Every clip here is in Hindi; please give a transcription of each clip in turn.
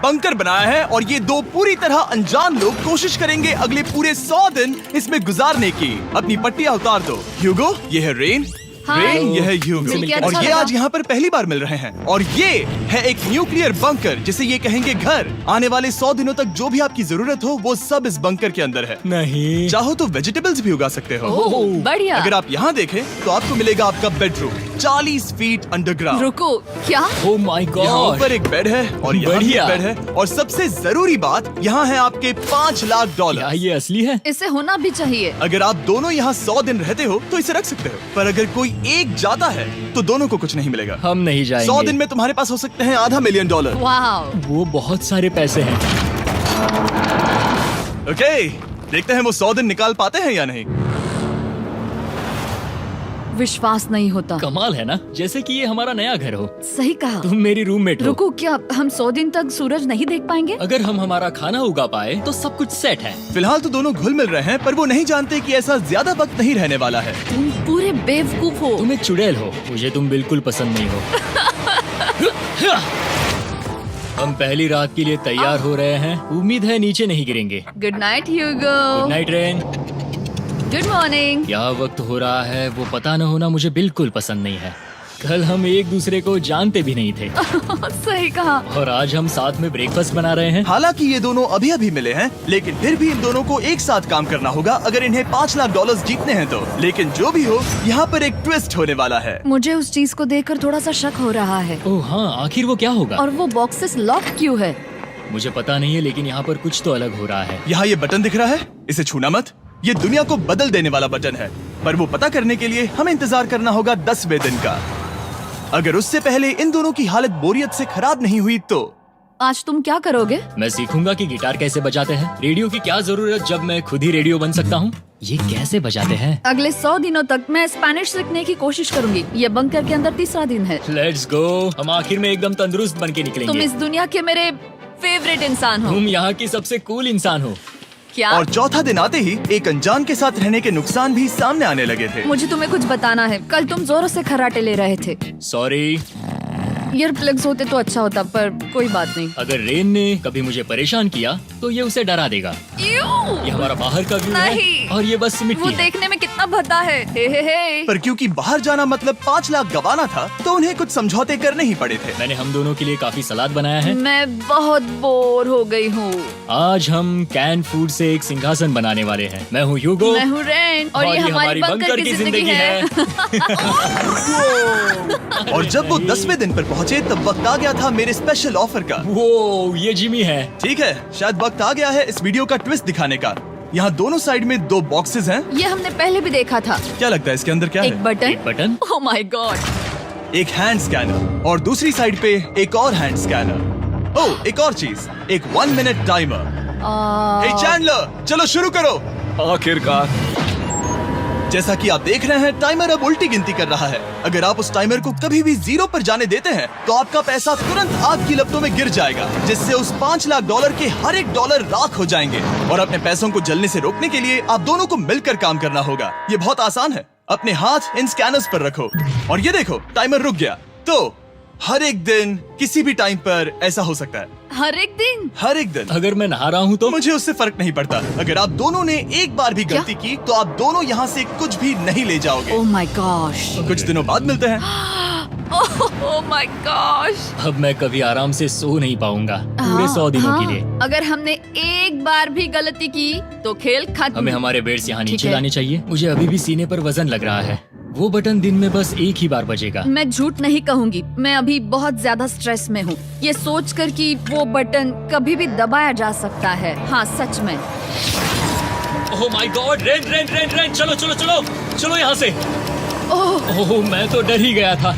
बंकर बनाया है और ये दो पूरी तरह अनजान लोग कोशिश करेंगे अगले पूरे 100 दिन इसमें गुजारने की। अपनी पट्टियां उतार दो। ह्यूगो, ये है रेन। रेन, ये है ह्यूगो और ये आज यहाँ पर पहली बार मिल रहे हैं। और ये है एक न्यूक्लियर बंकर जिसे ये कहेंगे घर। आने वाले 100 दिनों तक जो भी आपकी जरूरत हो वो सब इस बंकर के अंदर है। नहीं, चाहो तो वेजिटेबल्स भी उगा सकते हो। बढ़िया। अगर आप यहाँ देखें तो आपको मिलेगा आपका बेडरूम 40 फीट अंडरग्राउंड। रुको, क्या? ओह माय यहाँ गॉड। ऊपर एक बेड है और यहाँ भी एक बढ़िया। बेड है और सबसे जरूरी बात यहाँ है आपके $5 लाख। क्या ये असली है? इसे होना भी चाहिए। अगर आप दोनों यहाँ 100 दिन रहते हो तो इसे रख सकते हो, पर अगर कोई एक जाता है तो दोनों को कुछ नहीं मिलेगा। हम नहीं जाएंगे। 100 दिन में तुम्हारे पास हो सकते हैं $500 मिलियन। वाह, वो बहुत सारे पैसे हैं। ओके, देखते हैं वो 100 दिन निकाल पाते हैं या नहीं। विश्वास नहीं होता। कमाल है ना, जैसे कि ये हमारा नया घर हो। सही कहा। तुम मेरी रूममेट हो। रुको, क्या हम 100 दिन तक सूरज नहीं देख पाएंगे? अगर हम हमारा खाना उगा पाए तो सब कुछ सेट है। फिलहाल तो दोनों घुल मिल रहे हैं, पर वो नहीं जानते कि ऐसा ज्यादा वक्त नहीं रहने वाला है। तुम पूरे बेवकूफ हो। तुम एक चुड़ैल हो, मुझे तुम बिल्कुल पसंद नहीं हो। हम पहली रात के लिए तैयार हो रहे हैं। उम्मीद है नीचे नहीं गिरेंगे। Good night Hugo. Good night Ren. Good morning. क्या वक्त हो रहा है वो पता न होना मुझे बिल्कुल पसंद नहीं है। कल हम एक दूसरे को जानते भी नहीं थे सही कहा। और आज हम साथ में ब्रेकफास्ट बना रहे हैं। हालांकि ये दोनों अभी अभी मिले हैं, लेकिन फिर भी इन दोनों को एक साथ काम करना होगा अगर इन्हें $5 लाख जीतने हैं तो। लेकिन जो भी हो, यहाँ पर एक ट्विस्ट होने वाला है। मुझे उस चीज को देखकर थोड़ा सा शक हो रहा है। ओह हाँ, आखिर वो क्या होगा? और वो बॉक्सेस लॉक क्यों है? मुझे पता नहीं है, लेकिन यहाँ पर कुछ तो अलग हो रहा है। यहाँ ये बटन दिख रहा है, इसे छूना मत। ये दुनिया को बदल देने वाला बटन है, पर वो पता करने के लिए हमें इंतजार करना होगा 10वें दिन का। अगर उससे पहले इन दोनों की हालत बोरियत से खराब नहीं हुई तो आज तुम क्या करोगे? मैं सीखूंगा कि गिटार कैसे बजाते हैं। रेडियो की क्या जरूरत जब मैं खुद ही रेडियो बन सकता हूँ। ये कैसे बजाते हैं? अगले 100 दिनों तक मैं स्पेनिश सीखने की कोशिश करूंगी। ये बंकर के अंदर 3रा दिन है। Let's go. हम आखिर में एकदम तंदुरुस्त बन के तुम निकलेंगे। इस दुनिया के मेरे फेवरेट इंसान हो। तुम यहाँ की सबसे कूल इंसान हो। क्या? और चौथा दिन आते ही एक अनजान के साथ रहने के नुकसान भी सामने आने लगे थे। मुझे तुम्हें कुछ बताना है। कल तुम जोरों से खर्राटे ले रहे थे। सॉरी। ईयर प्लग्स होते तो अच्छा होता, पर कोई बात नहीं। अगर रेन ने कभी मुझे परेशान किया तो ये उसे डरा देगा। ये हमारा बाहर का व्यू है नहीं। और ये बस वो मिट्टी है। देखने में कितना भद्दा है। हे। पर क्योंकि बाहर जाना मतलब 5 लाख गवाना था, तो उन्हें कुछ समझौते करने ही पड़े थे। मैंने हम दोनों के लिए काफी सलाद बनाया है। मैं बहुत बोर हो गई हूँ। आज हम कैन फूड से एक सिंहासन बनाने वाले हैं। मैं हूँ ह्यूगो। मैं हूँ रेन और ये हमारी बंकर की जिंदगी है। और जब वो 10वें दिन पर पहुँचे तब वक्त आ गया था मेरे स्पेशल ऑफर का। वो ये जिमी है। ठीक है, शायद वक्त आ गया है इस वीडियो का ट्विस्ट दिखाने का। यहाँ दोनों साइड में 2 बॉक्सेस हैं। ये हमने पहले भी देखा था। क्या लगता है इसके अंदर क्या एक है? Button. Button. Oh my God. एक हैंड स्कैनर और दूसरी साइड पे एक और हैंड स्कैनर। ओह, एक और चीज, एक 1 मिनट टाइमर। हे चैंडलर, चलो शुरू करो। आखिरकार। जैसा कि आप देख रहे हैं, टाइमर अब उल्टी गिनती कर रहा है। अगर आप उस टाइमर को कभी भी 0 पर जाने देते हैं तो आपका पैसा तुरंत आग की लपटों में गिर जाएगा, जिससे उस $5 लाख के हर एक डॉलर राख हो जाएंगे। और अपने पैसों को जलने से रोकने के लिए आप दोनों को मिलकर काम करना होगा। ये बहुत आसान है। अपने हाथ इन स्कैनर्स पर रखो और ये देखो, टाइमर रुक गया। तो हर एक दिन किसी भी टाइम पर ऐसा हो सकता है। हर एक दिन? हर एक दिन। अगर मैं नहा रहा हूँ तो मुझे उससे फर्क नहीं पड़ता। अगर आप दोनों ने एक बार भी गलती की तो आप दोनों यहाँ से कुछ भी नहीं ले जाओगे। Oh my gosh. कुछ दिनों बाद मिलते हैं। Oh my gosh. अब मैं कभी आराम से सो नहीं पाऊंगा पूरे 100 दिनों के लिए। अगर हमने एक बार भी गलती की तो खेल खत्म। हमें हमारे बेड्स यहाँ ठीक नीचे है। लाने चाहिए। मुझे अभी भी सीने पर वजन लग रहा है। वो बटन दिन में बस एक ही बार बजेगा। मैं झूठ नहीं कहूंगी, मैं अभी बहुत ज्यादा स्ट्रेस में हूँ, ये सोचकर कि वो बटन कभी भी दबाया जा सकता है। हाँ सच में। ओह my God, rain rain rain rain, चलो चलो चलो चलो यहाँ से। ओह मैं तो डर ही गया था।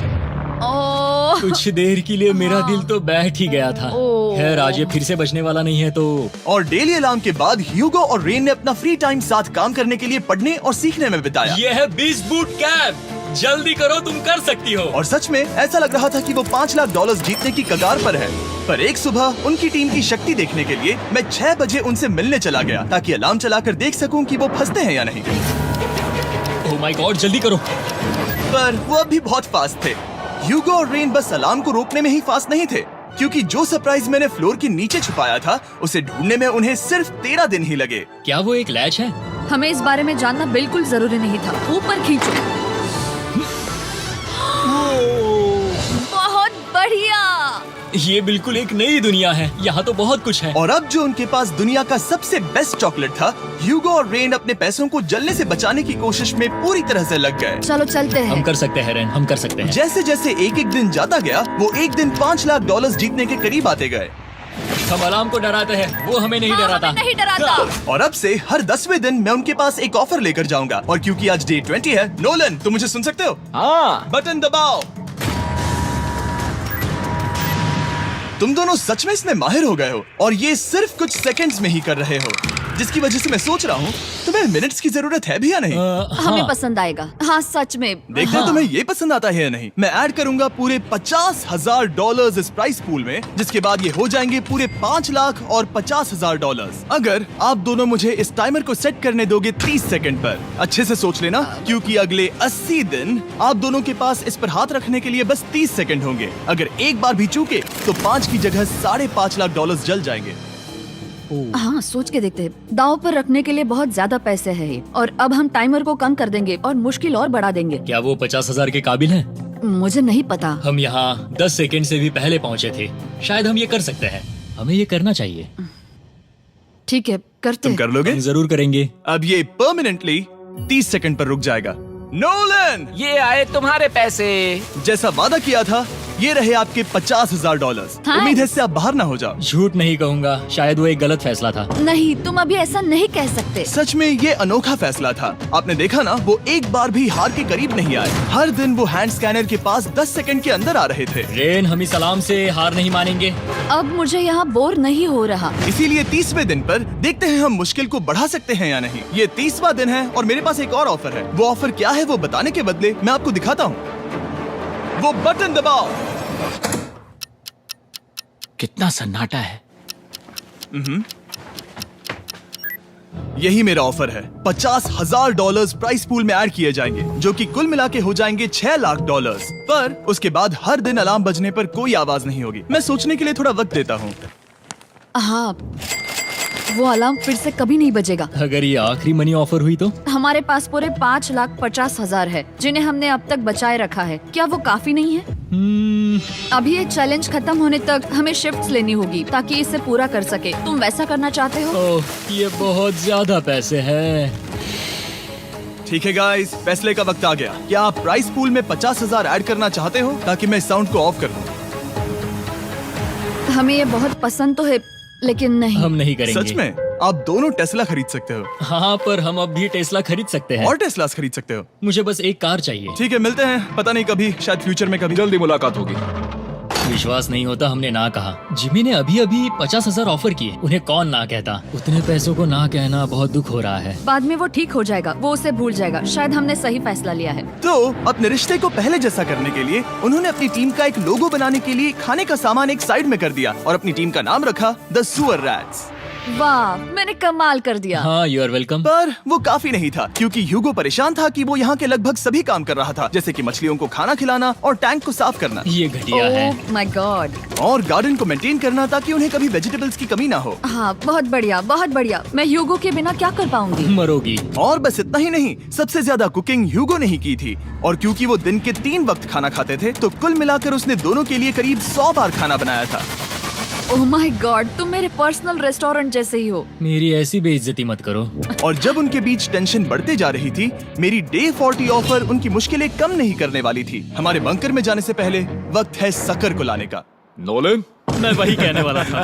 ओह कुछ देर के लिए मेरा दिल तो बैठ ही गया था। ओह। खैर आज ये फिर से बचने वाला नहीं है तो। और डेली अलार्म के बाद ह्यूगो और रेन ने अपना फ्री टाइम साथ काम करने के लिए पढ़ने और सीखने में बिताया। ये है 20 बूट कैंप। जल्दी करो, तुम कर सकती हो। और सच में ऐसा लग रहा था कि वो $5 लाख जीतने की कगार पर है। पर एक सुबह उनकी टीम की शक्ति देखने के लिए मैं 6 बजे उनसे मिलने चला गया, ताकि अलार्म चलाकर देख सकूं कि वो फंसते हैं या नहीं। ओह माय गॉड, जल्दी करो। पर वो अब भी बहुत फास्ट थे। ह्यूगो और रेन बस अलार्म को रोकने में ही फास्ट नहीं थे, क्योंकि जो सरप्राइज मैंने फ्लोर के नीचे छुपाया था उसे ढूंढने में उन्हें सिर्फ 13 दिन ही लगे। क्या वो एक लैच है? हमें इस बारे में जानना बिल्कुल जरूरी नहीं था। ऊपर खींचो। बहुत बढ़िया। ये बिल्कुल एक नई दुनिया है, यहाँ तो बहुत कुछ है। और अब जो उनके पास दुनिया का सबसे बेस्ट चॉकलेट था, ह्यूगो और रेन अपने पैसों को जलने से बचाने की कोशिश में पूरी तरह से लग गए। चलो चलते हम हैं। कर सकते हैं रेन, हम कर सकते हैं। जैसे जैसे एक एक दिन जाता गया वो एक दिन $5 लाख जीतने के करीब आते गए। हम अलार्म को डराते हैं, वो हमें नहीं डराता। हमें नहीं डराता। और अब से हर 10वें दिन मैं उनके पास एक ऑफर लेकर जाऊंगा। और क्योंकि आज डे 20 है, नोलन तुम मुझे सुन सकते हो? हाँ। बटन दबाओ। तुम दोनों सच में इसमें माहिर हो गए हो और ये सिर्फ कुछ सेकंड्स में ही कर रहे हो, जिसकी वजह से मैं सोच रहा हूँ तुम्हें मिनट्स की जरूरत है भी या नहीं। हमें हाँ। पसंद आएगा। हाँ सच में। देखते हैं तुम्हें ये पसंद आता है या नहीं। मैं ऐड करूंगा पूरे $50,000 इस प्राइस पूल में, जिसके बाद ये हो जाएंगे पूरे $5 लाख और $50,000 अगर आप दोनों मुझे इस टाइमर को सेट करने दोगे 30 सेकंड पर। अच्छे से सोच लेना, क्योंकि अगले 80 दिन आप दोनों के पास इस पर हाथ रखने के लिए बस 30 सेकंड होंगे। अगर एक बार भी चूके तो 5 की जगह $5.5 लाख जल जाएंगे। हाँ सोच के देखते हैं। दांव पर रखने के लिए बहुत ज्यादा पैसे है ये। और अब हम टाइमर को कम कर देंगे और मुश्किल और बढ़ा देंगे। क्या वो 50,000 के काबिल हैं? मुझे नहीं पता। हम यहाँ 10 सेकंड से भी पहले पहुँचे थे। शायद हम ये कर सकते हैं। हमें ये करना चाहिए। ठीक है करते तुम हैं। कर लोगे? हम जरूर करेंगे। अब ये परमानेंटली 30 सेकंड पर रुक जाएगा। नोलन, ये आए तुम्हारे पैसे। जैसा वादा किया था, ये रहे आपके $50,000। हाँ। उम्मीद है इससे आप बाहर ना हो जाओ। झूठ नहीं कहूँगा, शायद वो एक गलत फैसला था। नहीं तुम अभी ऐसा नहीं कह सकते। सच में ये अनोखा फैसला था। आपने देखा ना, वो एक बार भी हार के करीब नहीं आए। हर दिन वो हैंड स्कैनर के पास 10 सेकंड के अंदर आ रहे थे। रेन, हम इस अलार्म से हार नहीं मानेंगे। अब मुझे यहाँ बोर नहीं हो रहा। इसीलिए 30वें दिन पर देखते हैं हम मुश्किल को बढ़ा सकते हैं या नहीं। ये 30वां दिन है और मेरे पास एक और ऑफर है। वो ऑफर क्या है वो बताने के बदले मैं आपको दिखाता हूँ। वो बटन दबाओ। कितना सन्नाटा है। यही मेरा ऑफर है। $50,000 प्राइस पूल में ऐड किए जाएंगे, जो कि कुल मिला के हो जाएंगे $6 लाख। पर उसके बाद हर दिन अलार्म बजने पर कोई आवाज नहीं होगी। मैं सोचने के लिए थोड़ा वक्त देता हूँ। हाँ वो अलार्म फिर से कभी नहीं बजेगा। अगर ये आखिरी मनी ऑफर हुई तो? हमारे पास पूरे $5,50,000 है, जिन्हें हमने अब तक बचाए रखा है। क्या वो काफी नहीं है? अभी ये चैलेंज खत्म होने तक हमें शिफ्ट्स लेनी होगी ताकि इसे पूरा कर सके। तुम वैसा करना चाहते हो? ओह, ये बहुत ज्यादा पैसे हैं। ठीक है गाइस, फैसले का वक्त आ गया। क्या आप प्राइस पूल में 50,000 ऐड करना चाहते हो ताकि मैं साउंड को ऑफ कर दूं? हमें ये बहुत पसंद तो है, लेकिन नहीं। हम नहीं करेंगे। सच में? आप दोनों टेस्ला खरीद सकते हो हाँ, पर हम अब भी टेस्ला खरीद सकते हैं। और टेस्लास खरीद सकते हो। मुझे बस एक कार चाहिए। ठीक है, मिलते हैं। पता नहीं कभी, शायद फ्यूचर में कभी। जल्दी मुलाकात होगी। विश्वास नहीं होता हमने ना कहा। जिमी ने अभी अभी 50,000 ऑफर किए। उन्हें कौन ना कहता। उतने पैसों को ना कहना बहुत दुख हो रहा है। बाद में वो ठीक हो जाएगा, वो उसे भूल जाएगा। शायद हमने सही फैसला लिया है। तो अपने रिश्ते को पहले जैसा करने के लिए उन्होंने अपनी टीम का एक लोगो बनाने के लिए खाने का सामान एक साइड में कर दिया और अपनी टीम का नाम रखा द सुअर रैट्स। वाह, मैंने कमाल कर दिया। हाँ, यू आर वेलकम। पर वो काफी नहीं था, क्योंकि ह्यूगो परेशान था कि वो यहाँ के लगभग सभी काम कर रहा था, जैसे कि मछलियों को खाना खिलाना और टैंक को साफ करना ये घटिया है। ओह माय गॉड। और गार्डन को मेंटेन करना ताकि उन्हें कभी वेजिटेबल्स की कमी ना हो। हाँ बहुत बढ़िया, बहुत बढ़िया। मैं ह्यूगो के बिना क्या कर पाऊंगी? मरोगी। और बस इतना ही नहीं, सबसे ज्यादा कुकिंग ह्यूगो ने ही की थी। और क्योंकि वो दिन के 3 वक्त खाना खाते थे, तो कुल मिलाकर उसने दोनों के लिए करीब 100 बार खाना बनाया था। ओह माय गॉड, तुम मेरे पर्सनल रेस्टोरेंट जैसे ही हो। मेरी ऐसी बेइज्जती मत करो। और जब उनके बीच टेंशन बढ़ते जा रही थी, मेरी डे 40 ऑफर उनकी मुश्किलें कम नहीं करने वाली थी। हमारे बंकर में जाने से पहले वक्त है सकर को लाने का। नोलन, मैं वही कहने वाला था।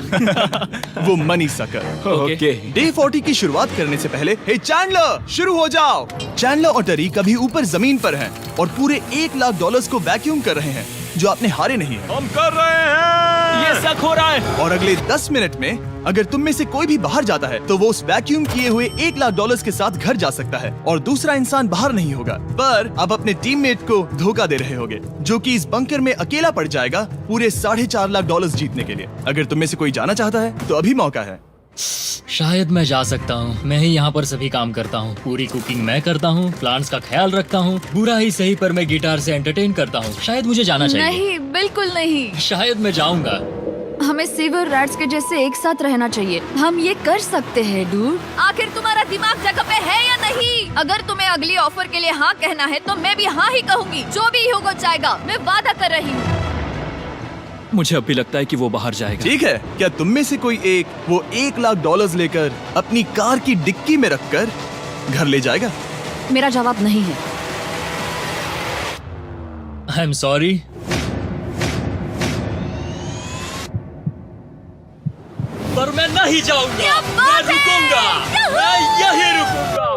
वो मनी सकर। ओके। डे 40 की शुरुआत करने से पहले, हे चैंडलर, शुरू हो जाओ। चैंडलर और टरी अभी ऊपर जमीन पर हैं और पूरे $1 लाख को वैक्यूम कर रहे हैं, जो आपने हारे नहीं है। हम कर रहे हैं। ये शक हो रहा है। और अगले 10 मिनट में अगर तुम में से कोई भी बाहर जाता है, तो वो उस वैक्यूम किए हुए $1 लाख के साथ घर जा सकता है और दूसरा इंसान बाहर नहीं होगा। पर आप अपने टीममेट को धोखा दे रहे होगे, जो कि इस बंकर में अकेला पड़ जाएगा पूरे $4.5 लाख जीतने के लिए। अगर तुम में से कोई जाना चाहता है तो अभी मौका है। शायद मैं जा सकता हूँ। मैं ही यहाँ पर सभी काम करता हूँ। पूरी कुकिंग मैं करता हूँ, प्लांट्स का ख्याल रखता हूँ। बुरा ही सही, पर मैं गिटार से एंटरटेन करता हूँ। शायद मुझे जाना चाहिए। नहीं, बिल्कुल नहीं। शायद मैं जाऊंगा। हमें सीवर रैट्स के जैसे एक साथ रहना चाहिए। हम ये कर सकते हैं डूड। आखिर तुम्हारा दिमाग जगह पे है या नहीं? अगर तुम्हें अगली ऑफर के लिए हाँ कहना है तो मैं भी हाँ ही कहूँगी। जो भी ह्यूगो चाहेगा, मैं वादा कर रही हूँ। मुझे अब भी लगता है कि वो बाहर जाएगा। ठीक है, क्या तुम में से कोई एक वो $1,00,000 लेकर अपनी कार की डिक्की में रखकर घर ले जाएगा? मेरा जवाब नहीं है। I am sorry. पर मैं नहीं जाऊंगा। क्या बात मैं रुकूंगा। है? मैं यही रुकूंगा।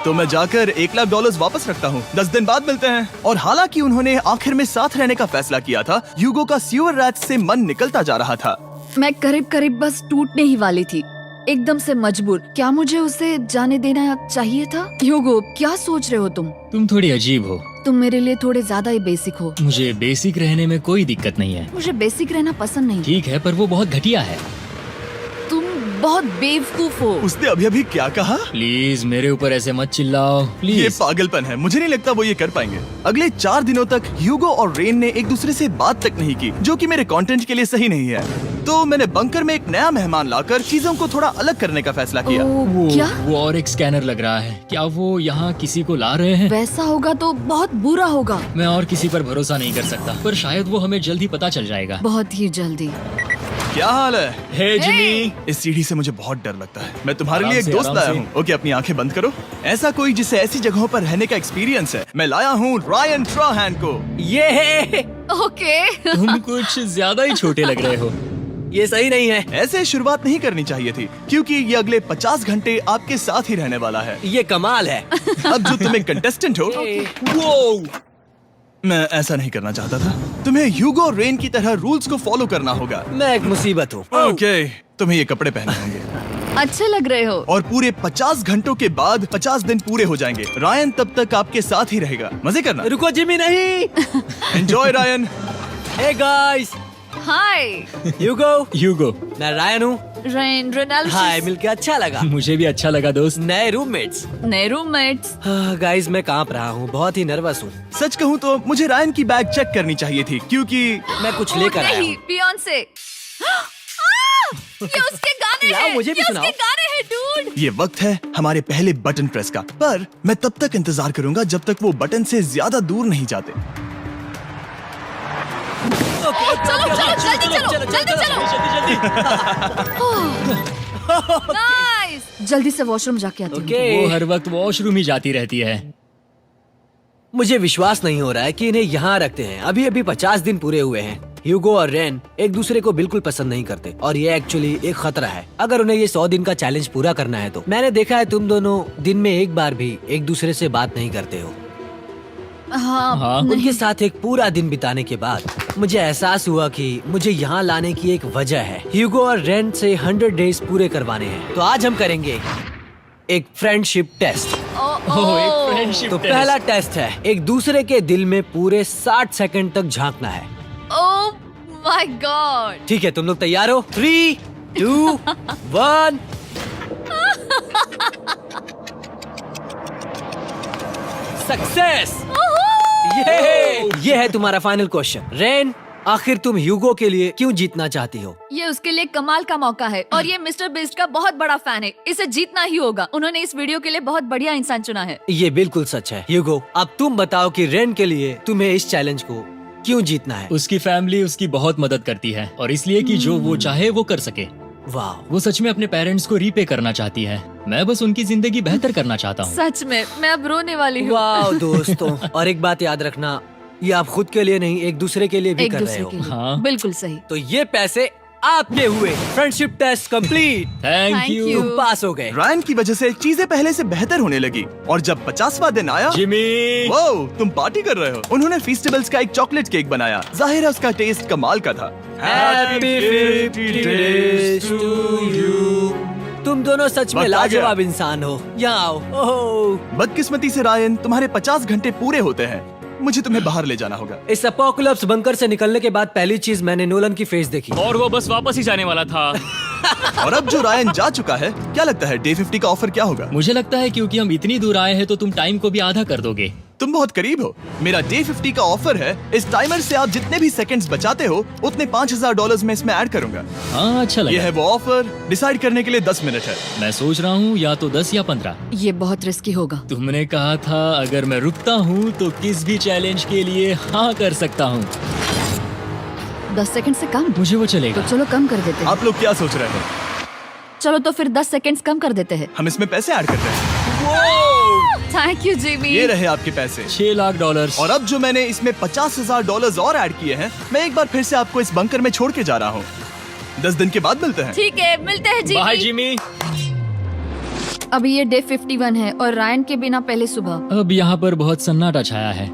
तो मैं जाकर $1,00,000 वापस रखता हूँ। 10 दिन बाद मिलते हैं। और हालांकि उन्होंने आखिर में साथ रहने का फैसला किया था, ह्यूगो का सीवर रैट्स से मन निकलता जा रहा था। मैं करीब करीब बस टूटने ही वाली थी, एकदम से मजबूर। क्या मुझे उसे जाने देना चाहिए था? ह्यूगो, क्या सोच रहे हो तुम? तुम थोड़ी अजीब हो। तुम मेरे लिए थोड़े ज्यादा ही बेसिक हो। मुझे बेसिक रहने में कोई दिक्कत नहीं है। मुझे बेसिक रहना पसंद नहीं। ठीक है, पर वो बहुत घटिया है। तुम बहुत बेवकूफ हो। उसने अभी अभी क्या कहा? प्लीज मेरे ऊपर ऐसे मत चिल्लाओ ये प्लीज। पागलपन है। मुझे नहीं लगता वो ये कर पाएंगे। अगले 4 दिनों तक ह्यूगो और रेन ने एक दूसरे से बात तक नहीं की, जो कि मेरे कंटेंट के लिए सही नहीं है। तो मैंने बंकर में एक नया मेहमान लाकर चीजों को थोड़ा अलग करने का फैसला किया। ओ, क्या? वो और एक स्कैनर लग रहा है। क्या वो यहाँ किसी को ला रहे हैं? वैसा होगा तो बहुत बुरा होगा। मैं और किसी पर भरोसा नहीं कर सकता, पर शायद वो हमें जल्द ही पता चल जाएगा। बहुत ही जल्दी। क्या हाल है? हे जिमी। इस सीढ़ी से मुझे बहुत डर लगता है। मैं तुम्हारे आराम लिए एक से, दोस्त आराम लाया से। हूँ। ओके, अपनी आंखें बंद करो। ऐसा कोई जिसे ऐसी जगहों पर रहने का एक्सपीरियंस है। मैं लाया हूँ रायन ट्राहैन को। ये है। ओके। तुम कुछ ज्यादा ही छोटे लग रहे हो। ये सही नहीं है। ऐसे शुरुआत नहीं करनी चाहिए थी, क्योंकि ये अगले 50 घंटे आपके साथ ही रहने वाला है। ये कमाल है। अब जो तुम एक कंटेस्टेंट हो, वो मैं ऐसा नहीं करना चाहता था। तुम्हें ह्यूगो और रेन की तरह रूल्स को फॉलो करना होगा। मैं एक मुसीबत हूँ। ओके, तुम्हें ये कपड़े पहने होंगे अच्छे लग रहे हो। और पूरे 50 घंटों के बाद 50 दिन पूरे हो जाएंगे। रायन तब तक आपके साथ ही रहेगा। मजे करना। रुको जिमी, नहीं। Enjoy Ryan. हे गाइस, हाय ह्यूगो। ह्यूगो। मैं रायन हूँ। रेनाल्ड। हाय, मिलके अच्छा लगा। मुझे भी अच्छा लगा दोस्त। नए रूममेट्स। नए रूममेट्स। गाइस, मैं कांप रहा हूँ, बहुत ही नर्वस हूँ। सच कहूँ तो मुझे रायन की बैग चेक करनी चाहिए थी, क्योंकि मैं कुछ लेकर आया नहीं, हूँ। बियॉन्से। ये उसके गाने यार, हैं। मुझे भी ये सुनाओ। उसके गाने हैं डूड। ये वक्त है हमारे पहले बटन प्रेस का। पर मैं तब तक इंतजार करूंगा जब तक वो बटन से ज्यादा दूर नहीं जाते। चलो चलो जल्दी चलो। नाइस। जल्दी से वॉशरूम जाके आती हूँ। वो हर वक्त वॉशरूम ही जाती रहती है। मुझे विश्वास नहीं हो रहा है कि इन्हें यहाँ रखते हैं। अभी अभी 50 दिन पूरे हुए हैं। ह्यूगो और रेन एक दूसरे को बिल्कुल पसंद नहीं करते और ये एक्चुअली एक खतरा है। अगर उन्हें ये 100 दिन का चैलेंज पूरा करना है तो। मैंने देखा है तुम दोनों दिन में एक बार भी एक दूसरे से बात नहीं करते हो। हाँ, उनके साथ एक पूरा दिन बिताने के बाद मुझे एहसास हुआ कि मुझे यहाँ लाने की एक वजह है। ह्यूगो और रेन से 100 डेज पूरे करवाने हैं। तो आज हम करेंगे एक फ्रेंडशिप टेस्ट। एक फ्रेंडशिप तो पहला टेस्ट है, एक दूसरे के दिल में पूरे 60 सेकंड तक झांकना है। ओह माय गॉड। ठीक है, तुम लोग तैयार हो? 3, 2, 1। सक्सेस। ये है तुम्हारा फाइनल क्वेश्चन। रेन, आखिर तुम ह्यूगो के लिए क्यों जीतना चाहती हो? ये उसके लिए कमाल का मौका है और ये मिस्टर बीस्ट का बहुत बड़ा फैन है। इसे जीतना ही होगा। उन्होंने इस वीडियो के लिए बहुत बढ़िया इंसान चुना है। ये बिल्कुल सच है। ह्यूगो, अब तुम बताओ कि रेन के लिए तुम्हें इस चैलेंज को क्यों जीतना है? उसकी फैमिली उसकी बहुत मदद करती है और इसलिए कि जो वो चाहे वो कर सके। वाह, वो सच में अपने पेरेंट्स को रीपे करना चाहती है। मैं बस उनकी जिंदगी बेहतर करना चाहता हूँ। सच में मैं अब रोने वाली हूँ। वाह दोस्तों। और एक बात याद रखना, ये आप खुद के लिए नहीं, एक दूसरे के लिए भी एक कर रहे दूसरे हो। के लिए। हाँ। बिल्कुल सही। तो ये पैसे आपके हुए। Friendship test complete. Thank Thank you you। तुम पास हो गए। रायन की वजह से चीजें पहले से बेहतर होने लगी और जब 50वां दिन आया, जिमी। वो तुम पार्टी कर रहे हो। उन्होंने फीस्टेबल्स का एक चॉकलेट केक बनाया। जाहिर है उसका टेस्ट कमाल का था। Happy 50 days to you। तुम दोनों सच में वक्त आ गया। लाजवाब इंसान हो। यहाँ आओ। ओह, बदकिस्मती से रायन, तुम्हारे 50 घंटे पूरे होते हैं। मुझे तुम्हें बाहर ले जाना होगा। इस अपोकलिप्स बंकर से निकलने के बाद पहली चीज मैंने नोलन की फेस देखी। और वो बस वापस ही जाने वाला था। और अब जो रायन जा चुका है, क्या लगता है डे 50 का ऑफर क्या होगा? मुझे लगता है क्योंकि हम इतनी दूर आए हैं तो तुम टाइम को भी आधा कर दोगे। तुम बहुत करीब हो। मेरा डे 50 का ऑफर है। इस टाइमर से आप जितने भी सेकंड्स बचाते हो उतने $5000 में इसमें ऐड करूंगा। हाँ अच्छा ये लगा। है वो ऑफर। डिसाइड करने के लिए 10 मिनट है। मैं सोच रहा हूँ या तो 10 या 15। ये बहुत रिस्की होगा। तुमने कहा था अगर मैं रुकता हूँ तो किस भी चैलेंज के लिए हाँ कर सकता हूँ। 10 सेकंड से कम? मुझे वो तो चलेगा। चलो कम कर देते हैं। आप लोग क्या सोच रहे हैं? चलो तो फिर 10 सेकंड्स कम कर देते हैं। हम इसमें पैसे ऐड करते हैं। Thank you Jimmy. ये रहे आपके पैसे। $6 लाख। और अब जो मैंने इसमें $50,000 और ऐड किए हैं, मैं एक बार फिर से आपको इस बंकर में छोड़ के जा रहा हूँ। 10 दिन के बाद मिलते हैं। ठीक है, मिलते हैं बाय जिमी। जिमी। अभी ये डे 51 है और रायन के बिना पहले सुबह। अब यहाँ पर बहुत सन्नाटा छाया है।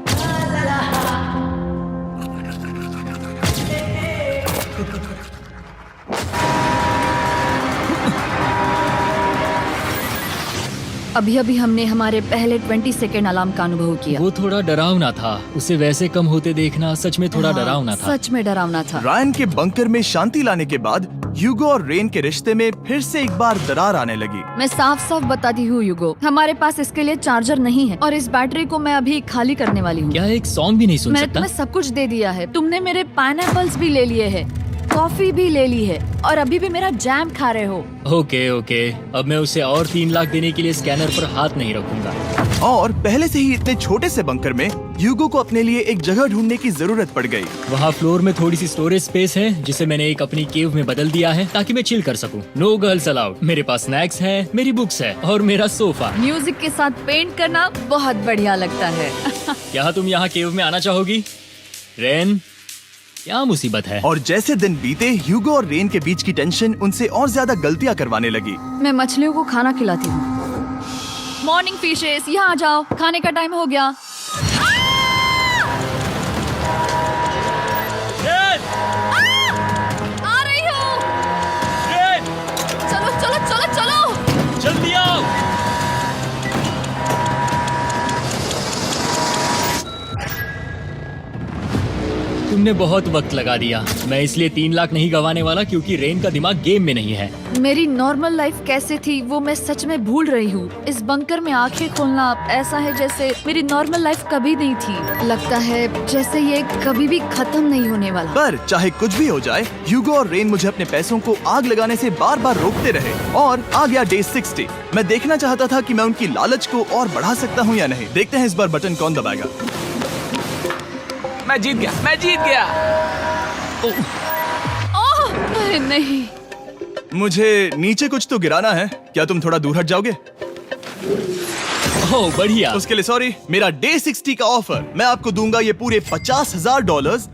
अभी अभी हमने हमारे पहले 20 सेकेंड अलार्म का अनुभव किया। वो थोड़ा डरावना था। उसे वैसे कम होते देखना सच में थोड़ा हाँ, डरावना था। सच में डरावना था। रायन के बंकर में शांति लाने के बाद ह्यूगो और रेन के रिश्ते में फिर से एक बार दरार आने लगी। मैं साफ साफ बताती हूँ यूगो, हमारे पास इसके लिए चार्जर नहीं है और इस बैटरी को मैं अभी खाली करने वाली हूँ। क्या एक सॉन्ग भी नहीं सुन मैंने सकता? तुम्हें सब कुछ दे दिया है। तुमने मेरे पाइनएप्पल्स भी ले लिए हैं, कॉफी भी ले ली है और अभी भी मेरा जैम खा रहे हो। ओके ओके, अब मैं उसे और 3 लाख देने के लिए स्कैनर पर हाथ नहीं रखूंगा। और पहले से ही इतने छोटे से बंकर में ह्यूगो को अपने लिए एक जगह ढूंढने की जरूरत पड़ गई। वहाँ फ्लोर में थोड़ी सी स्टोरेज स्पेस है जिसे मैंने एक अपनी केव में बदल दिया है ताकि मैं चिल कर सकूं। No girls allowed. मेरे पास स्नैक्स है, मेरी बुक्स है और मेरा सोफा। म्यूजिक के साथ पेंट करना बहुत बढ़िया लगता है। क्या तुम यहाँ केव में आना चाहोगी? रेन, क्या मुसीबत है? और जैसे दिन बीते, ह्यूगो और रेन के बीच की टेंशन उनसे और ज्यादा गलतियां करवाने लगी। मैं मछलियों को खाना खिलाती हूँ। मॉर्निंग फिशेस, यहाँ आ जाओ, खाने का टाइम हो गया। रेन! आ रही हूँ। रेन! चलो चलो चलो चलो। जल्दी आओ। तुमने बहुत वक्त लगा दिया। मैं इसलिए 3 लाख नहीं गंवाने वाला क्योंकि रेन का दिमाग गेम में नहीं है। मेरी नॉर्मल लाइफ कैसे थी वो मैं सच में भूल रही हूँ। इस बंकर में आंखें खोलना ऐसा है जैसे मेरी नॉर्मल लाइफ कभी नहीं थी। लगता है जैसे ये कभी भी खत्म नहीं होने वाला। पर चाहे कुछ भी हो जाए, ह्यूगो और रेन मुझे अपने पैसों को आग लगाने से बार बार रोकते रहे। और आ गया डे 60। मैं देखना चाहता था कि मैं उनकी लालच को और बढ़ा सकता हूँ या नहीं। देखते हैं इस बार बटन कौन दबाएगा। मैं जीत गया, मैं जीत गया। ओह अरे नहीं। मुझे नीचे कुछ तो गिराना है। क्या तुम थोड़ा दूर हट जाओगे? ओह बढ़िया। उसके लिए सॉरी। मेरा डे 60 का ऑफर, मैं आपको दूंगा ये पूरे $50,000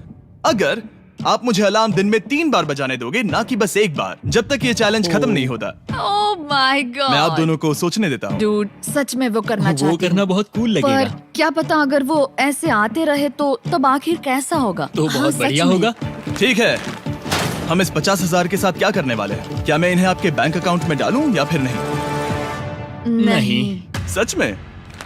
अगर आप मुझे अलार्म दिन में 3 बार बजाने दोगे, ना कि बस एक बार, जब तक ये चैलेंज खत्म नहीं होता। ओह माय गॉड। मैं आप दोनों को सोचने देता हूँ। डूड, सच में वो करना चाहती वो हूँ। करना बहुत कूल पर लगेगा। क्या पता अगर वो ऐसे आते रहे तो तब आखिर कैसा होगा? तो हाँ, बहुत सच बढ़िया में। होगा। ठीक है, हम इस 50,000 के साथ क्या करने वाले हैं? क्या मैं इन्हें आपके बैंक अकाउंट में डालूं या फिर नहीं? नहीं। सच में?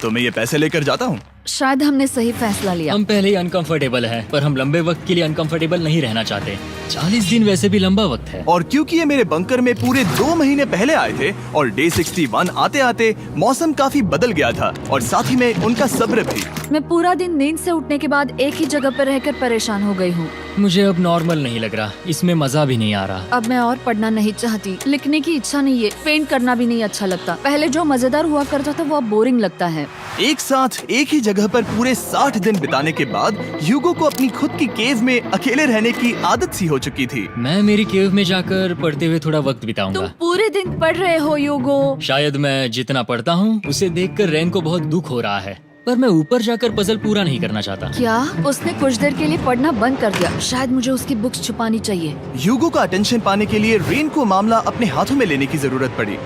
तो मैं ये पैसे लेकर जाता हूँ। शायद हमने सही फैसला लिया। हम पहले ही अनकंफर्टेबल हैं, पर हम लंबे वक्त के लिए अनकंफर्टेबल नहीं रहना चाहते। 40 दिन वैसे भी लंबा वक्त है। और क्योंकि ये मेरे बंकर में पूरे 2 महीने पहले आए थे और डे 61 आते आते मौसम काफी बदल गया था और साथ ही में उनका सब्र भी। मैं पूरा दिन नींद से उठने के बाद एक ही जगह पर रहकर परेशान हो गई हूँ। मुझे अब नॉर्मल नहीं लग रहा, इसमें मजा भी नहीं आ रहा। अब मैं और पढ़ना नहीं चाहती, लिखने की इच्छा नहीं है, पेंट करना भी नहीं अच्छा लगता। पहले जो मजेदार हुआ करता था वो अब बोरिंग लगता है। एक साथ एक ही जगह पर पूरे 60 दिन बिताने के बाद ह्यूगो को अपनी खुद की केव में अकेले रहने की आदत सी हो चुकी थी। मैं मेरी केव में जाकर पढ़ते हुए थोड़ा वक्त तुम बिताऊंगा। पूरे दिन पढ़ रहे हो यूगो। शायद मैं जितना पढ़ता हूँ उसे देखकर रेन को बहुत दुख हो रहा है, पर मैं ऊपर जाकर पजल पूरा नहीं करना चाहता। क्या उसने कुछ देर के लिए पढ़ना बंद कर दिया? शायद मुझे उसकी बुक्स छुपानी चाहिए। ह्यूगो का अटेंशन पाने के लिए रेन को मामला अपने हाथों में लेने की जरूरत पड़ी।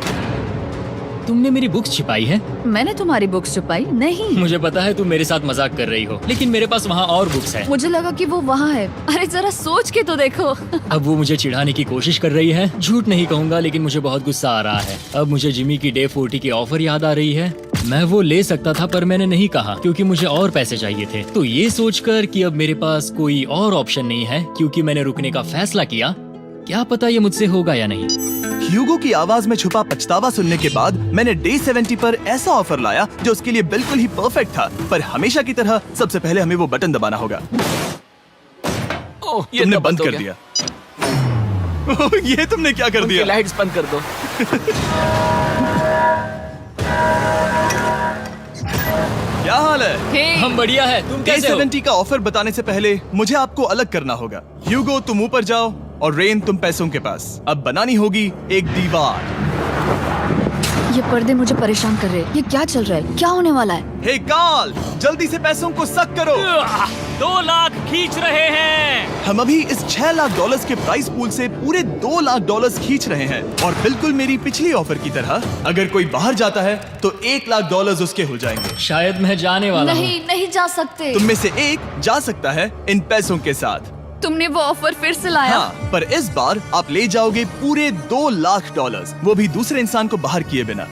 तुमने मेरी बुक्स छिपाई है? मैंने तुम्हारी बुक्स छुपाई नहीं। मुझे पता है तुम मेरे साथ मजाक कर रही हो, लेकिन मेरे पास वहाँ और बुक्स है। मुझे लगा कि वो वहाँ है। अरे जरा सोच के तो देखो। अब वो मुझे चिढ़ाने की कोशिश कर रही है। झूठ नहीं कहूंगा, लेकिन मुझे बहुत गुस्सा आ रहा है। अब मुझे जिमी की डे 40 की ऑफर याद आ रही है। मैं वो ले सकता था पर मैंने नहीं कहा क्योंकि मुझे और पैसे चाहिए थे। तो ये सोचकर कि अब मेरे पास कोई और ऑप्शन नहीं है क्योंकि मैंने रुकने का फैसला किया, क्या पता ये मुझसे होगा या नहीं। ह्यूगो की आवाज में छुपा पछतावा सुनने के बाद मैंने डे 70 पर ऐसा ऑफर लाया जो उसके लिए बिल्कुल ही परफेक्ट था। पर हमेशा की तरह सबसे पहले हमें वो बटन दबाना होगा। ओह, ये तुमने तो बंद हो कर गया। दिया। ओह, ये तुमने क्या कर उनकी दिया? लाइट्स बंद कर दो। क्या हाल है? हे, हम बढ़िया है, तुम डे कैसे हो? 70 का ऑफर बताने से पहले मुझे आपको अलग करना होगा। ह्यूगो तुम ऊपर जाओ और रेन तुम पैसों के पास। अब बनानी होगी एक दीवार। ये पर्दे मुझे परेशान कर रहे हैं। ये क्या चल रहा है? क्या होने वाला है? हे काल, जल्दी से पैसों को सक करो। 2 लाख खींच रहे हैं। हम अभी इस $6 लाख के प्राइस पूल से पूरे $2 लाख खींच रहे हैं और बिल्कुल मेरी पिछली ऑफर की तरह अगर कोई बाहर जाता है तो $1 लाख उसके हो जाएंगे। शायद मैं जाने वाला हूँ। नहीं, नहीं जा सकते। तुम में से एक जा सकता है इन पैसों के साथ। तुमने वो ऑफर फिर से लाया? हाँ, पर इस बार आप ले जाओगे पूरे $2 लाख, वो भी दूसरे इंसान को बाहर किए बिना।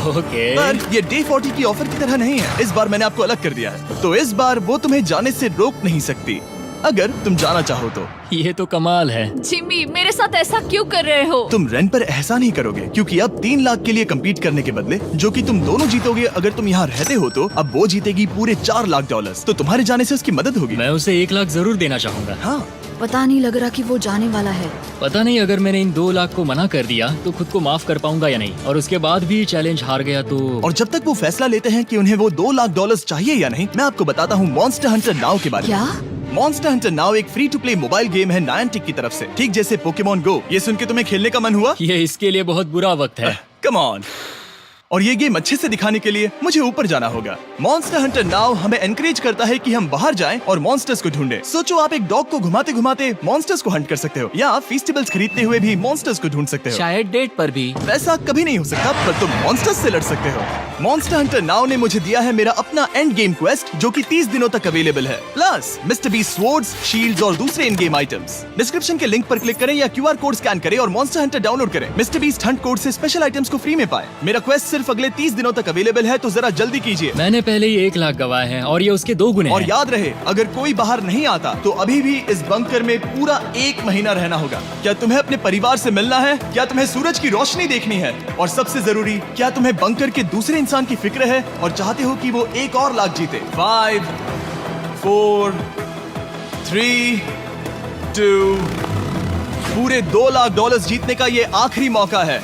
ओके। पर ये डे 40 की ऑफर की तरह नहीं है। इस बार मैंने आपको अलग कर दिया है, तो इस बार वो तुम्हें जाने से रोक नहीं सकती अगर तुम जाना चाहो तो। ये तो कमाल है। जिमी, मेरे साथ ऐसा क्यों कर रहे हो? तुम रेंट पर एहसान ही करोगे क्योंकि अब 3 लाख के लिए कम्पीट करने के बदले जो कि तुम दोनों जीतोगे अगर तुम यहाँ रहते हो तो अब वो जीतेगी पूरे $4 लाख। तो तुम्हारे जाने से उसकी मदद होगी। मैं उसे 1 लाख जरूर देना चाहूंगा। हाँ, पता नहीं लग रहा कि वो जाने वाला है। पता नहीं अगर मैंने इन 2 लाख को मना कर दिया तो खुद को माफ कर पाऊंगा या नहीं, और उसके बाद भी चैलेंज हार गया तो। और जब तक वो फैसला लेते हैं कि उन्हें वो $2 लाख चाहिए या नहीं, मैं आपको बताता हूँ मॉन्स्टर हंटर नाउ के बारे में। क्या? मॉन्स्टर हंटर नाउ एक free to play mobile game है नायंटिक की तरफ से, ठीक जैसे पोकेमॉन गो। ये सुन के तुम्हें खेलने का मन हुआ? ये इसके लिए बहुत बुरा वक्त है। Come on. और ये गेम अच्छे से दिखाने के लिए मुझे ऊपर जाना होगा। मॉन्स्टर हंटर नाउ हमें एनकरेज करता है कि हम बाहर जाएं और मॉन्स्टर्स को ढूंढें। सोचो आप एक डॉग को घुमाते घुमाते मॉन्स्टर्स को हंट कर सकते हो या फेस्टिवल्स खरीदते हुए भी मॉन्स्टर्स को ढूंढ सकते हो। शायद डेट पर भी। वैसा कभी नहीं हो सकता, पर तुम मॉन्स्टर्स से लड़ सकते हो। मॉन्स्टर हंटर नाउ ने मुझे दिया है मेरा अपना एंड गेम क्वेस्ट जो कि 30 दिनों तक अवेलेबल है, plus mister beast swords, shields और दूसरे इन गेम आइटम्स। डिस्क्रिप्शन के लिंक पर क्लिक करें या QR कोड स्कैन करें और मॉन्स्टर हंटर डाउनलोड करें। मिस्टर बीस्ट हंट कोड से स्पेशल आइटम्स को फ्री में पाएं। मेरा क्वेस्ट सिर्फ अगले 30 दिनों तक अवेलेबल है, तो जरा जल्दी कीजिए। मैंने पहले ही 1 लाख गवाए हैं और ये उसके 2 गुने और हैं। याद रहे, अगर कोई बाहर नहीं आता तो अभी भी इस बंकर में पूरा 1 महीना रहना होगा। क्या तुम्हें अपने परिवार से मिलना है? क्या तुम्हें सूरज की रोशनी देखनी है? और सबसे जरूरी, क्या तुम्हें बंकर के दूसरे इंसान की फिक्र है और चाहते हो कि वो $1 और लाख जीते? 5, 4, 3, 2, पूरे $2 लाख जीतने का ये आखिरी मौका है।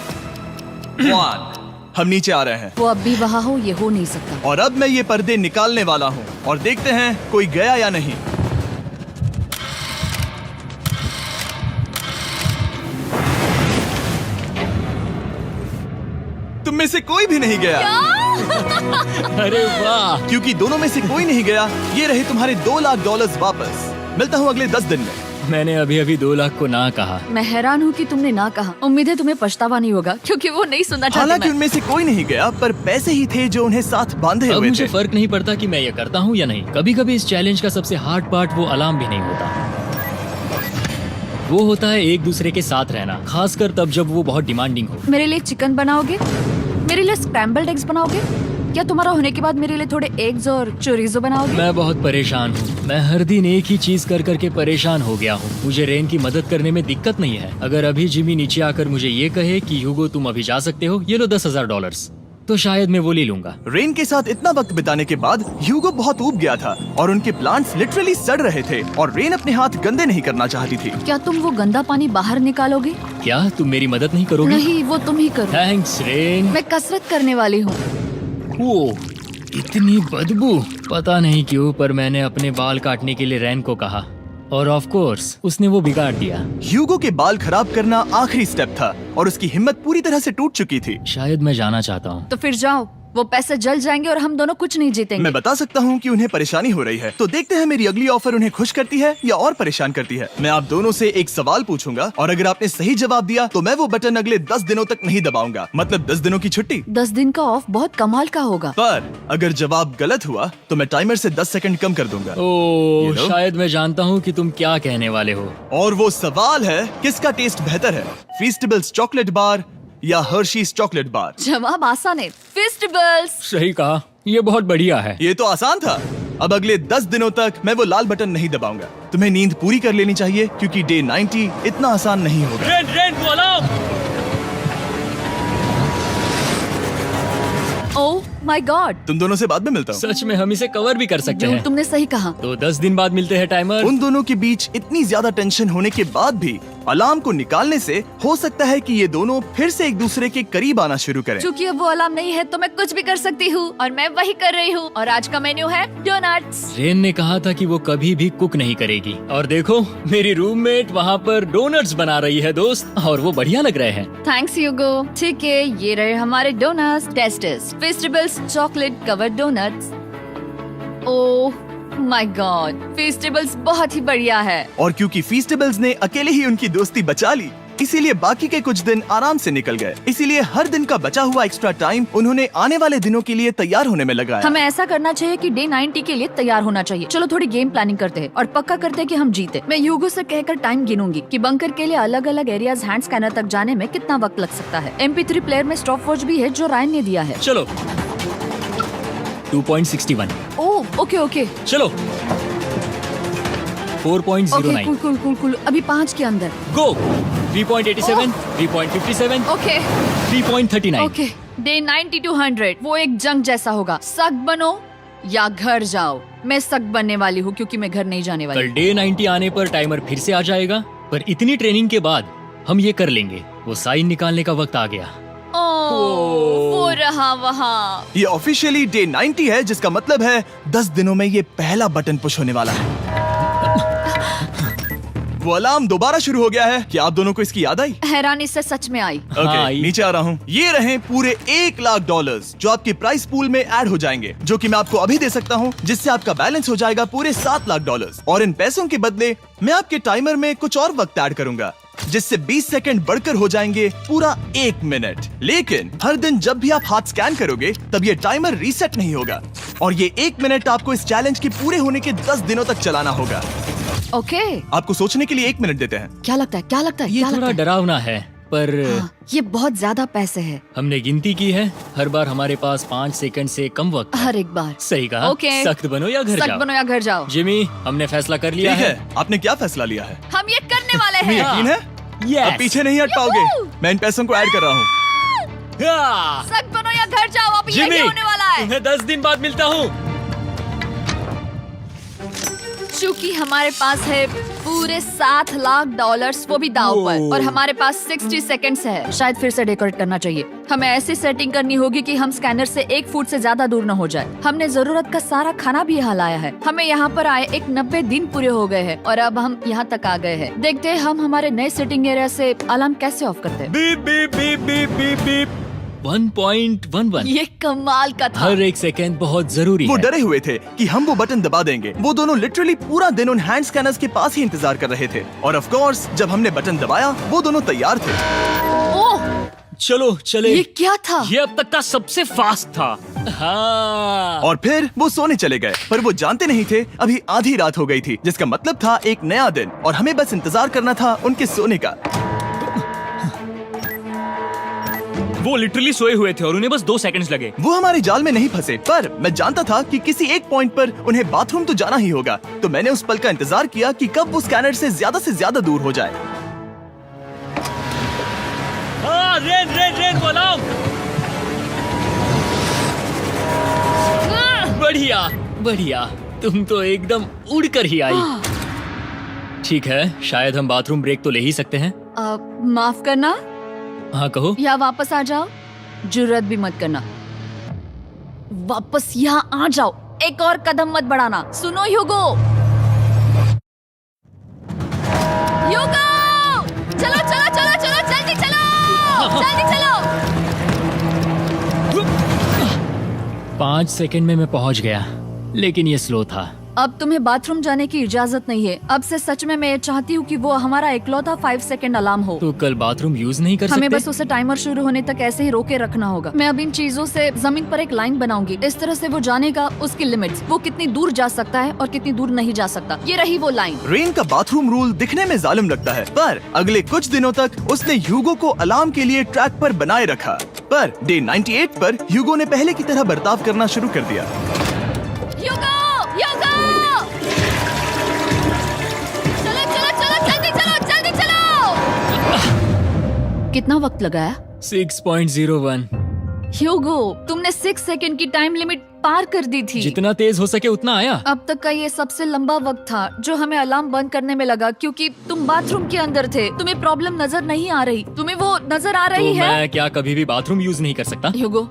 1, हम नीचे आ रहे हैं वो अब भी वहाँ हो, ये हो नहीं सकता। और अब मैं ये पर्दे निकालने वाला हूँ और देखते हैं कोई गया या नहीं। तुम में से कोई भी नहीं गया। अरे वाह। क्योंकि दोनों में से कोई नहीं गया, ये रहे तुम्हारे $2 लाख वापस। मिलता हूँ अगले 10 दिन में। मैंने अभी अभी 2 लाख को ना कहा। मैं हैरान हूँ कि तुमने ना कहा। उम्मीद है तुम्हें पछतावा नहीं होगा क्योंकि वो नहीं सुनना चाहते। हालांकि मैं। उनमें से कोई नहीं गया, पर पैसे ही थे जो उन्हें साथ बांधे अब हुए मुझे थे। फर्क नहीं पड़ता कि मैं ये करता हूँ या नहीं। कभी कभी इस चैलेंज का सबसे हार्ड पार्ट वो अलार्म भी नहीं होता, वो होता है एक दूसरे के साथ रहना, खासकर तब जब वो बहुत डिमांडिंग हो। मेरे लिए चिकन बनाओगे? मेरे लिए स्क्रैम्बल्ड एग्स बनाओगे? क्या तुम्हारा होने के बाद मेरे लिए थोड़े एग्स और चोरिजो बनाओगे? मैं बहुत परेशान हूँ। मैं हर दिन एक ही चीज कर करके परेशान हो गया हूँ। मुझे रेन की मदद करने में दिक्कत नहीं है। अगर अभी जिमी नीचे आकर मुझे ये कहे कि ह्यूगो तुम अभी जा सकते हो, ये लो $10,000, तो शायद मैं वो ले लूंगा। रेन के साथ इतना वक्त बिताने के बाद ह्यूगो बहुत ऊब गया था और उनके प्लांट्स लिटरली सड़ रहे थे और रेन अपने हाथ गंदे नहीं करना चाहती थी। क्या तुम वो गंदा पानी बाहर निकालोगे? क्या तुम मेरी मदद नहीं करोगी? नहीं, वो तुम ही करो। Thanks rain. मैं कसरत करने वाली हूँ। वो इतनी बदबू। पता नहीं क्यों, पर मैंने अपने बाल काटने के लिए रेन को कहा और ऑफ कोर्स उसने वो बिगाड़ दिया। ह्यूगो के बाल खराब करना आखिरी स्टेप था और उसकी हिम्मत पूरी तरह से टूट चुकी थी। शायद मैं जाना चाहता हूँ। तो फिर जाओ, वो पैसे जल जाएंगे और हम दोनों कुछ नहीं जीतेंगे। मैं बता सकता हूँ कि उन्हें परेशानी हो रही है, तो देखते हैं मेरी अगली ऑफर उन्हें खुश करती है या और परेशान करती है। मैं आप दोनों से एक सवाल पूछूंगा और अगर आपने सही जवाब दिया तो मैं वो बटन अगले 10 दिनों तक नहीं दबाऊंगा, मतलब 10 दिनों की छुट्टी। 10 दिन का ऑफ बहुत कमाल का होगा। पर अगर जवाब गलत हुआ तो मैं टाइमर से 10 सेकंड कम कर दूंगा। ओह, You know? शायद मैं जानता हूँ कि तुम क्या कहने वाले हो। और वो सवाल है, किसका टेस्ट बेहतर है, फेस्टिवल्स चॉकलेट बार या हर्शीज चॉकलेट बार? जवाब आसान है, फेस्टिवल्स। सही कहा, ये बहुत बढ़िया है। ये तो आसान था। अब अगले 10 दिनों तक मैं वो लाल बटन नहीं दबाऊंगा। तुम्हें नींद पूरी कर लेनी चाहिए क्योंकि डे 90 इतना आसान नहीं होगा। रेन, रेन को अलार्म। My God. तुम दोनों से बाद में मिलता हूँ। सच में हम इसे कवर भी कर सकते हैं। तुमने सही कहा। तो 10 दिन बाद मिलते हैं टाइमर। उन दोनों के बीच इतनी ज्यादा टेंशन होने के बाद भी अलार्म को निकालने से हो सकता है कि ये दोनों फिर से एक दूसरे के करीब आना शुरू करें। क्योंकि अब वो अलार्म नहीं है तो मैं कुछ भी कर सकती हूँ और मैं वही कर रही हूँ। और आज का मेन्यू है डोनट्स। रेन ने कहा था कि वो कभी भी कुक नहीं करेगी और देखो मेरी रूममेट वहाँ पर डोनट्स बना रही है दोस्त, और वो बढ़िया लग रहे हैं। Thanks Hugo. ठीक है, ये रहे हमारे donuts. Testers festivals chocolate covered donuts. Oh my God, festivals बहुत ही बढ़िया है। और क्योंकि फीस्टेबल्स ने अकेले ही उनकी दोस्ती बचा ली, इसीलिए बाकी के कुछ दिन आराम से निकल गए। इसीलिए हर दिन का बचा हुआ एक्स्ट्रा टाइम उन्होंने आने वाले दिनों के लिए तैयार होने में लगाया। हमें ऐसा करना चाहिए कि डे 90 के लिए तैयार होना चाहिए। चलो थोड़ी गेम प्लानिंग करते हैं और पक्का करते हैं कि हम जीते। मैं ह्यूगो से कहकर टाइम गिनूंगी कि बंकर के लिए अलग अलग एरियाज हैंड स्कैनर तक जाने में कितना वक्त लग सकता है। MP3 प्लेयर में स्टॉप वॉच भी है जो रायन ने दिया है। चलो 2.61। ओह ओके ओके चलो 4.09। Okay cool cool cool cool. अभी 5 के अंदर। गो 3.87, 3.57, ओके 3.39। ओके। डे 90 to 100 वो एक जंग जैसा होगा। सख्त बनो या घर जाओ। मैं सख्त बनने वाली हूँ क्योंकि मैं घर नहीं जाने वाली। कल डे 90 आने पर टाइमर फिर से आ जाएगा, पर इतनी ट्रेनिंग के बाद हम ये कर लेंगे। वो साइन निकालने का वक्त आ गया। वो रहा वहाँ। ये ऑफिशियली डे 90 है, जिसका मतलब है 10 दिनों में ये पहला बटन पुश होने वाला है। वो अलार्म दोबारा शुरू हो गया है। क्या आप दोनों को इसकी याद आई? हैरानी से सच में आई। ओके, हाँ, नीचे आ रहा हूँ। ये रहे पूरे $1,00,000 जो आपके प्राइस पूल में ऐड हो जाएंगे, जो कि मैं आपको अभी दे सकता हूँ, जिससे आपका बैलेंस हो जाएगा पूरे $7,00,000। और इन पैसों के बदले मैं आपके टाइमर में कुछ और वक्त ऐड करूंगा, जिससे 20 सेकंड बढ़कर हो जाएंगे पूरा 1 मिनट। लेकिन हर दिन जब भी आप हाथ स्कैन करोगे तब ये टाइमर रीसेट नहीं होगा, और ये 1 मिनट आपको इस चैलेंज के पूरे होने के 10 दिनों तक चलाना होगा। ओके। आपको सोचने के लिए 1 मिनट देते हैं। क्या लगता है? क्या लगता है? ये क्या थोड़ा लगता है? डरावना है, पर हाँ, ये बहुत ज्यादा पैसे है हमने गिनती की है। हर बार हमारे पास 5 सेकंड से कम वक्त है। हर एक बार। सही कहा। ओके। सख्त बनो या घर सख्त जाओ। बनो या घर जाओ। जिमी, हमने फैसला कर लिया ठीक है। है, आपने क्या फैसला लिया है? हम ये करने वाले तुम्हें हैं। यकीन है? Yes. अब पीछे नहीं हट पाओगे। Yahoo! मैं इन पैसों को ऐड कर रहा हूँ। हाँ। सख्त बनो या घर जाओ। अब जिमी, यही होने वाला है। तुम्हें 10 दिन बाद मिलता हूँ। चूंकि हमारे पास है पूरे $7,00,000 वो भी दाव पर, और हमारे पास 60 सेकंड्स है। शायद फिर से डेकोरेट करना चाहिए। हमें ऐसी सेटिंग करनी होगी कि हम स्कैनर से 1 फुट से ज्यादा दूर न हो जाए। हमने जरूरत का सारा खाना भी यहाँ लाया है। हमें यहाँ पर आए 90 दिन पूरे हो गए हैं और अब हम यहाँ तक आ गए हैं। देखते हैं हम हमारे नए सेटिंग एरिया से अलार्म कैसे ऑफ करते हैं। Beep beep beep beep beep beep 1.11। ये कमाल का था। हर एक सेकंड बहुत जरूरी वो है। डरे हुए थे कि हम वो बटन दबा देंगे। वो दोनों लिटरली पूरा दिन उन हैंड स्कैनर्स के पास ही इंतजार कर रहे थे, और ऑफ कोर्स जब हमने बटन दबाया वो दोनों तैयार थे। ओह, चलो चले। ये क्या था? ये अब तक का सबसे फास्ट था। हाँ। और फिर वो सोने चले गए, पर वो जानते नहीं थे अभी आधी रात हो गई थी, जिसका मतलब था एक नया दिन, और हमें बस इंतजार करना था उनके सोने का। वो लिटरली सोए हुए थे और उन्हें बस 2 सेकंड्स लगे। वो हमारे जाल में नहीं फंसे, पर मैं जानता था कि किसी एक पॉइंट पर उन्हें बाथरूम तो जाना ही होगा, तो मैंने उस पल का इंतजार किया कि कब वो स्कैनर से ज्यादा दूर हो जाए। हाँ, रेन रेन रेन बोलाओ। बढ़िया बढ़िया, तुम तो एकदम उड़कर ही आई। ठीक है, शायद हम बाथरूम ब्रेक तो ले ही सकते हैं। माफ करना हाँ कहो। या वापस आ जाओ। जुर्रत भी मत करना। वापस यहाँ आ जाओ। एक और कदम मत बढ़ाना। सुनो ह्यूगो। ह्यूगो, चलो चलो चलो चलो, जल्दी चलो, जल्दी चलो। 5 सेकंड में मैं पहुंच गया, लेकिन ये स्लो था। अब तुम्हें बाथरूम जाने की इजाजत नहीं है। अब से सच में मैं चाहती हूँ कि वो हमारा इकलौता 5 सेकंड अलार्म हो। तो कल बाथरूम यूज नहीं कर सकते? हमें बस उसे टाइमर शुरू होने तक ऐसे ही रोके रखना होगा। मैं अब इन चीजों से जमीन पर एक लाइन बनाऊंगी। इस तरह से वो जानेगा उसकी लिमिट्स, वो कितनी दूर जा सकता है और कितनी दूर नहीं जा सकता। ये रही वो लाइन। रेन का बाथरूम रूल दिखने में जालिम लगता है, पर अगले कुछ दिनों तक उसने ह्यूगो को अलार्म के लिए ट्रैक पर बनाए रखा। पर डे 98 पर ह्यूगो ने पहले की तरह बर्ताव करना शुरू कर दिया। ह्यूगो, ह्यूगो! चलो चलो चलो, जल्दी चलो, जल्दी चलो। कितना वक्त लगाया? 6.01। ह्यूगो, तुमने 6 सेकंड की टाइम लिमिट पार कर दी थी। जितना तेज हो सके उतना आया। अब तक का ये सबसे लंबा वक्त था जो हमें अलार्म बंद करने में लगा, क्योंकि तुम बाथरूम के अंदर थे। तुम्हें प्रॉब्लम नजर नहीं आ रही, तुम्हें वो नजर आ रही तो है? मैं क्या कभी भी बाथरूम यूज नहीं कर सकता? ह्यूगो,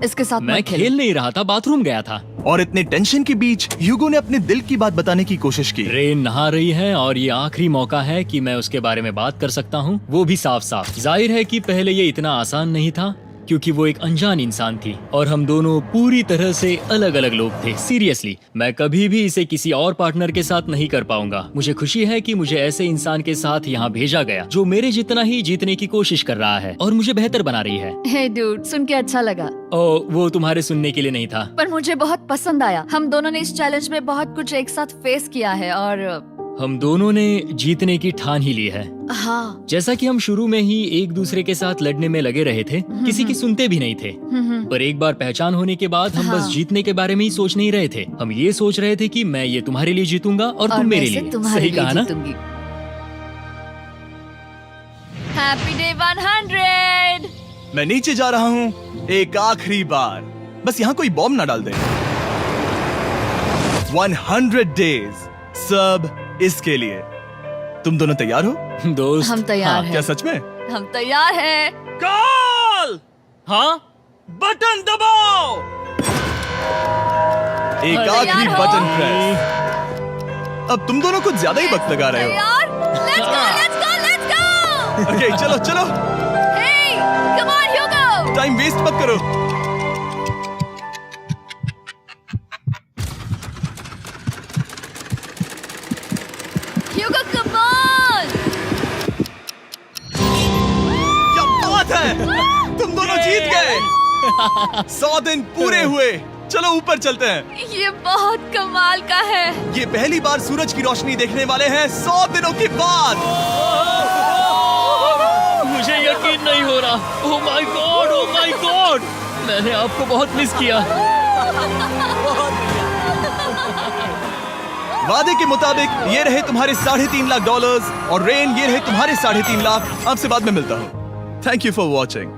इसके साथ मैं मत खेलो। खेल नहीं रहा था, बाथरूम गया था। और इतने टेंशन के बीच ह्यूगो ने अपने दिल की बात बताने की कोशिश की। रेन नहा रही है और ये आखिरी मौका है कि मैं उसके बारे में बात कर सकता हूँ, वो भी साफ साफ। जाहिर है कि पहले ये इतना आसान नहीं था क्योंकि वो एक अनजान इंसान थी और हम दोनों पूरी तरह से अलग अलग लोग थे। सीरियसली, मैं कभी भी इसे किसी और पार्टनर के साथ नहीं कर पाऊंगा। मुझे खुशी है कि मुझे ऐसे इंसान के साथ यहाँ भेजा गया जो मेरे जितना ही जीतने की कोशिश कर रहा है और मुझे बेहतर बना रही है। हे डूड, सुन के अच्छा लगा, ओ, वो तुम्हारे सुनने के लिए नहीं था। पर मुझे बहुत पसंद आया। हम दोनों ने इस चैलेंज में बहुत कुछ एक साथ फेस किया है और हम दोनों ने जीतने की ठान ही ली है। हाँ। जैसा कि हम शुरू में ही एक दूसरे के साथ लड़ने में लगे रहे थे, किसी की सुनते भी नहीं थे। पर एक बार पहचान होने के बाद हम बस जीतने के बारे में ही सोच नहीं रहे थे। हम ये सोच रहे थे कि मैं ये तुम्हारे लिए जीतूंगा और तुम मेरे लिए। सही कहा ना? Happy day 100। मैं नीचे जा रहा हूँ एक आखिरी बार, बस यहाँ कोई बॉम्ब ना डाल दे। 100 डेज, सब इसके लिए। तुम दोनों तैयार हो? दोस्त, हम तैयार हाँ, हैं। क्या सच में? हम तैयार हैं। कॉल! हाँ, बटन दबाओ। एक अरे आखिरी यार हो। Button press. अब तुम दोनों कुछ ज्यादा ही वक्त लगा रहे हो। तैयार? Let's go, let's go, let's go! Okay, चलो चलो, Hey, come on, Hugo! Time waste मत करो। Hugo, come on! क्या बात है, तुम दोनों जीत गए। 100 दिन पूरे हुए। चलो ऊपर चलते हैं। ये बहुत कमाल का है। ये पहली बार सूरज की रोशनी देखने वाले हैं 100 दिनों के बाद। मुझे यकीन नहीं हो रहा। ओह my God, oh my God, मैंने आपको बहुत मिस किया। वादे के मुताबिक ये रहे तुम्हारे $3.5 लाख और रेन ये रहे तुम्हारे 3.5 लाख। आपसे बाद में मिलता हूँ। Thank you for watching.